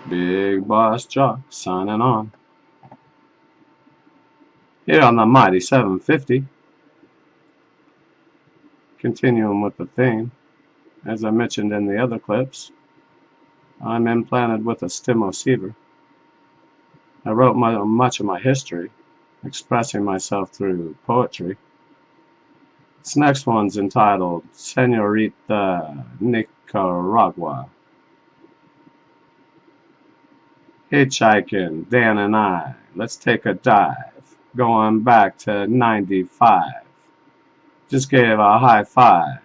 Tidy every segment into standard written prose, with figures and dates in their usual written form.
Big Boss Jock signing on. Here on the mighty 750. Continuing with the theme. As I mentioned in the other clips, I'm implanted with a Stimoceiver. I wrote much of my history, expressing myself through poetry. This next one's entitled Senorita, Nicaragua. Hitchhiking, Dan and I, let's take a dive, going back to 95. Just gave a high five,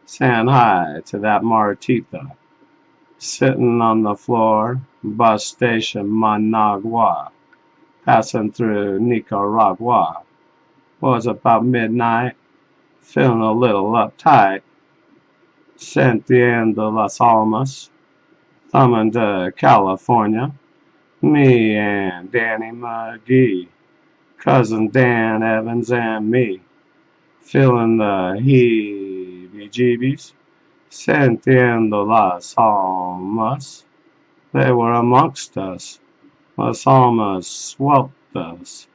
saying hi to that Martita, sitting on the floor, bus station Managua, passing through Nicaragua. Was about midnight, feeling a little uptight. Sentiendo las almas, thumbing to California. Me and Danny McGee, cousin Dan Evans and me, feeling the heebie-jeebies. Sentiendo las almas, they were amongst us. Las almas sueltas.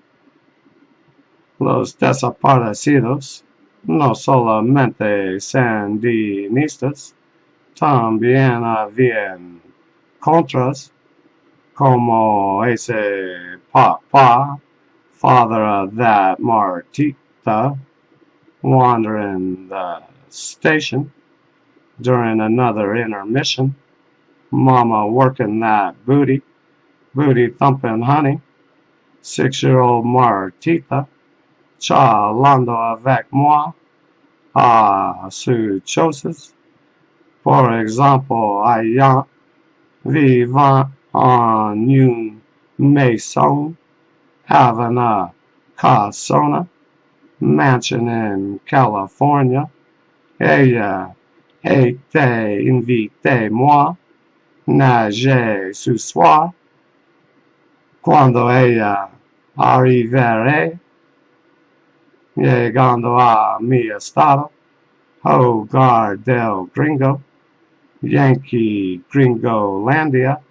Los desaparecidos, no solamente sandinistas, también habían contras, como ese papa, father of that Martita, wandering the station during another intermission. Mama working that booty thumping honey. 6-year-old Martita, charlando avec moi, sus choses. Por example, ayant vivant en une maison, having a casona, mansion in California. Ella était invitée moi, nager ce soir. Cuando ella arriveré, llegando a mi estado, hogar del gringo, Yankee Gringolandia,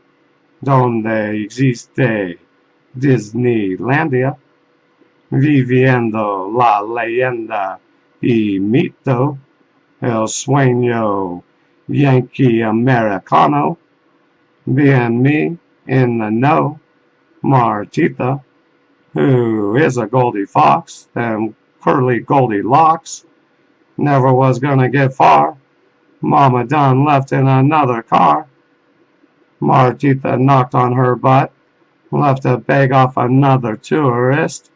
donde existe Disneylandia, viviendo la leyenda y mito, el sueño Yankee americano, being me in the know, Martita, who is a Goldie Fox, and curly Goldilocks, never was gonna get far. Mama done left in another car. Martita knocked on her butt, left a bag off another tourist.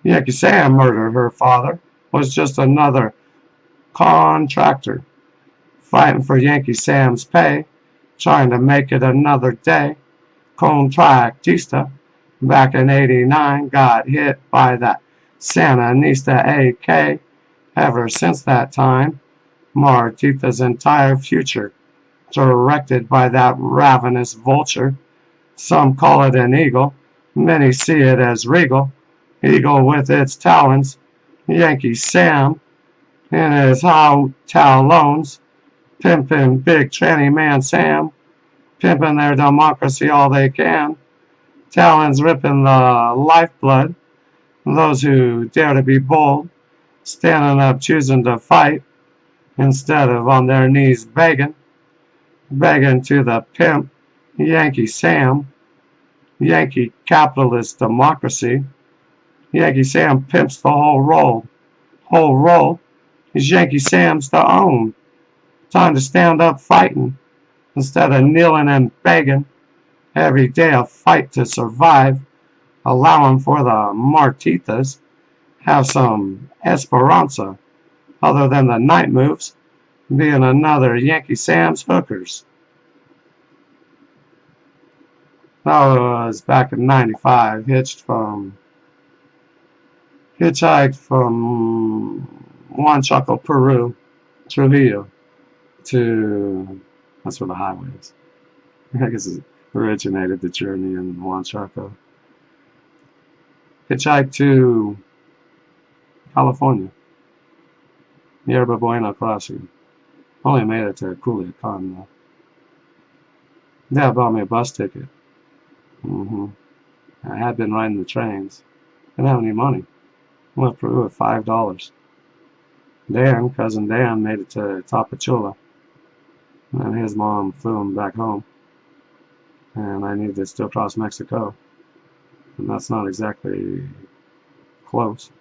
Yankee Sam murdered her father, was just another contractor, fighting for Yankee Sam's pay, trying to make it another day. Contractista, back in '89, got hit by that Sandinista AK. Ever since that time, Martita's entire future directed by that ravenous vulture. Some call it an eagle, many see it as regal. Eagle with its talons, Yankee Sam in his high talons, pimping big tranny man Sam, pimping their democracy all they can. Talons ripping the lifeblood, those who dare to be bold, standing up choosing to fight, instead of on their knees begging to the pimp Yankee Sam, Yankee capitalist democracy. Yankee Sam pimps the whole roll. Whole roll is Yankee Sam's to own. Time to stand up fighting instead of kneeling and begging. Every day a fight to survive, allowing for the Martitas have some esperanza other than the night moves being another Yankee Sam's hookers. That was back in '95, hitchhiked from Huanchaco, Peru, Trujillo to, that's where the highway is. I guess it originated the journey in Huanchaco. Hitchhiked to California, Yerba Buena crossing. Only made it to Culiacan though. Dad bought me a bus ticket. I had been riding the trains. Didn't have any money. Went through with $5. Dan, cousin Dan, made it to Tapachula, and his mom flew him back home. And I needed to still cross Mexico, and that's not exactly close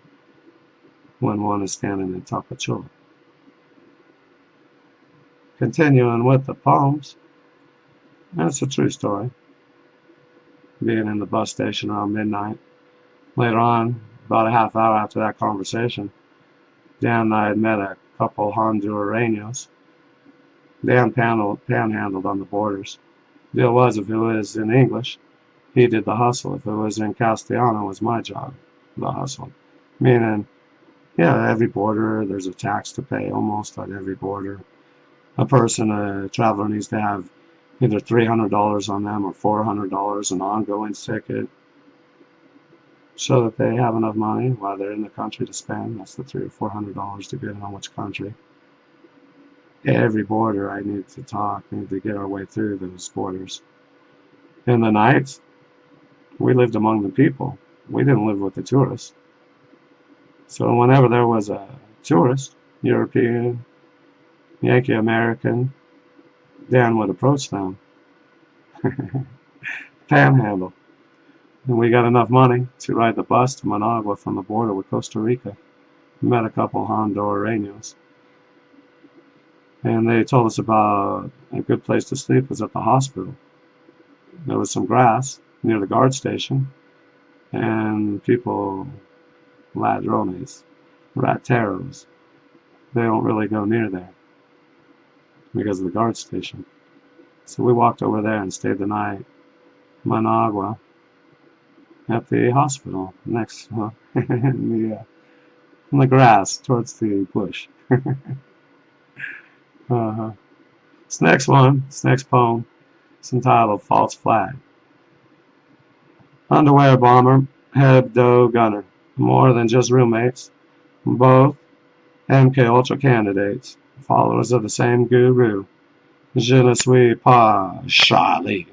when one is standing in Tapachula. Continuing with the poems, it's a true story. Being in the bus station around midnight. Later on, about a half hour after that conversation, Dan and I had met a couple Hondureños. Dan panhandled on the borders. Deal was, if it was in English, he did the hustle. If it was in Castellano, it was my job, the hustle. Meaning, yeah, every border, there's a tax to pay almost at every border. A traveler needs to have either $300 on them or $400, an ongoing ticket, so that they have enough money while they're in the country to spend. That's the $300 or $400 depending on which country. Every border I need to get our way through those borders. In the nights, we lived among the people. We didn't live with the tourists. So whenever there was a tourist, European, Yankee American, Dan would approach them. Panhandle. And we got enough money to ride the bus to Managua from the border with Costa Rica. We met a couple Hondureños. And they told us about a good place to sleep was at the hospital. There was some grass near the guard station, and people, ladrones, rateros, they don't really go near there because of the guard station. So we walked over there and stayed the night in Managua at the hospital next in the grass towards the bush. This next poem, it's entitled False Flag. Underwear bomber, hebdo gunner, more than just roommates, both MK Ultra candidates, followers of the same guru. Je ne suis pas Charlie.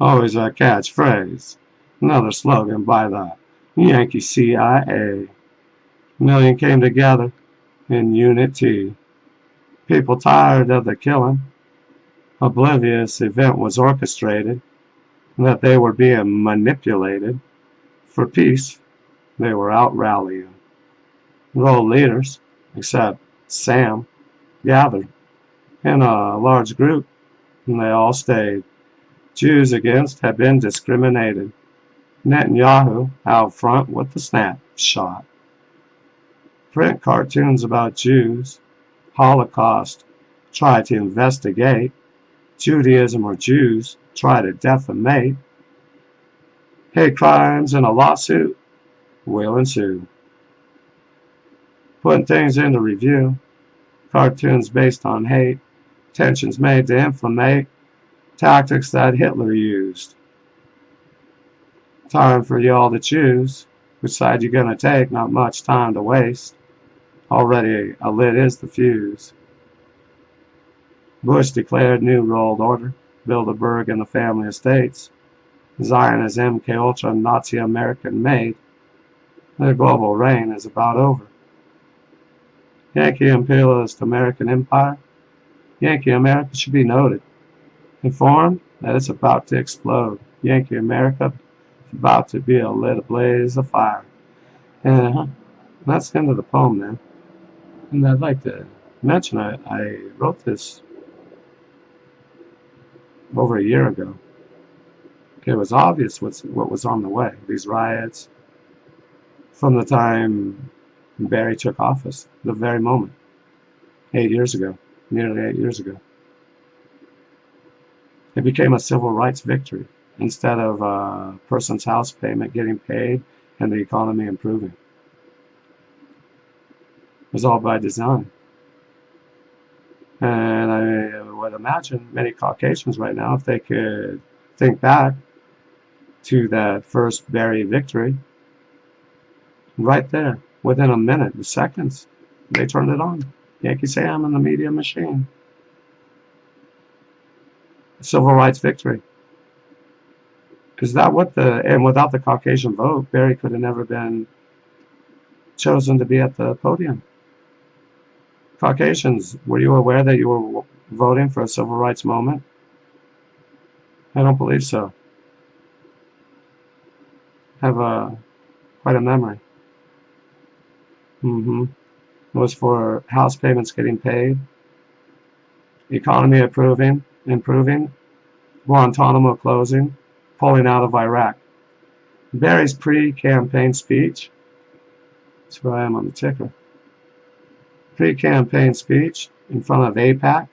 Always a catchphrase. Another slogan by the Yankee CIA. A million came together in unity. People tired of the killing, oblivious event was orchestrated, that they were being manipulated. For peace, they were out rallying. World leaders, except Sam, gathered in a large group, and they all stayed. Jews against had been discriminated. Netanyahu out front with the snapshot. Print cartoons about Jews. Holocaust, try to investigate. Judaism or Jews, try to defamate. Hate crimes in a lawsuit will ensue. Putting things into review. Cartoons based on hate. Tensions made to inflammate. Tactics that Hitler used. Time for y'all to choose which side you're gonna take, not much time to waste. Already a lit is the fuse. Bush declared new world order, Bilderberg and the family estates. Zion is MK Ultra Nazi American made. Their global reign is about over. Yankee imperialist American empire. Yankee America should be noted. Informed that it's about to explode. Yankee America is about to be lit a blaze of fire. And that's the end of the poem then. And I'd like to mention I wrote this over a year ago. It was obvious what was on the way. These riots, from the time Barry took office, the very moment, 8 years ago, nearly 8 years ago. It became a civil rights victory instead of a person's house payment getting paid and the economy improving. It was all by design. And I would imagine many Caucasians right now, if they could think back to that first Barry victory, right there, within a minute, the seconds, they turned it on. Yankee Sam and the media machine. Civil rights victory. Is that what and without the Caucasian vote, Barry could have never been chosen to be at the podium. Caucasians, were you aware that you were voting for a civil rights moment? I don't believe so. Have quite a memory. It was for house payments getting paid, economy improving, Guantanamo closing, pulling out of Iraq. Barry's pre-campaign speech, that's where I am on the ticker, pre-campaign speech in front of AIPAC,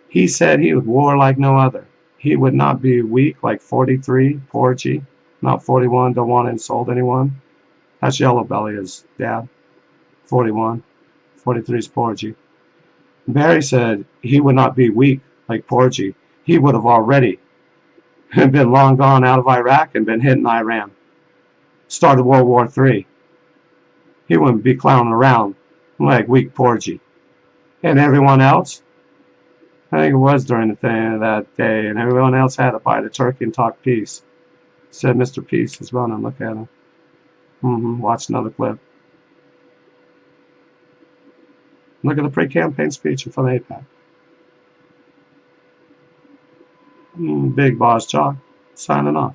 he said he would war like no other. He would not be weak like 43, Porgy, not 41, don't want to insult anyone. That's Yellow Belly, his dad. 41. 43 is Porgy. Barry said he would not be weak like Porgy. He would have already been long gone out of Iraq and been hitting Iran. Started World War III. He wouldn't be clowning around like weak Porgy. And everyone else, I think it was during the thing of that day, and everyone else had to buy the turkey and talk peace. Said Mr. Peace is running. Look at him. Watch another clip. Look at the pre-campaign speech in front of AIPAC. Big Boss Jock signing off.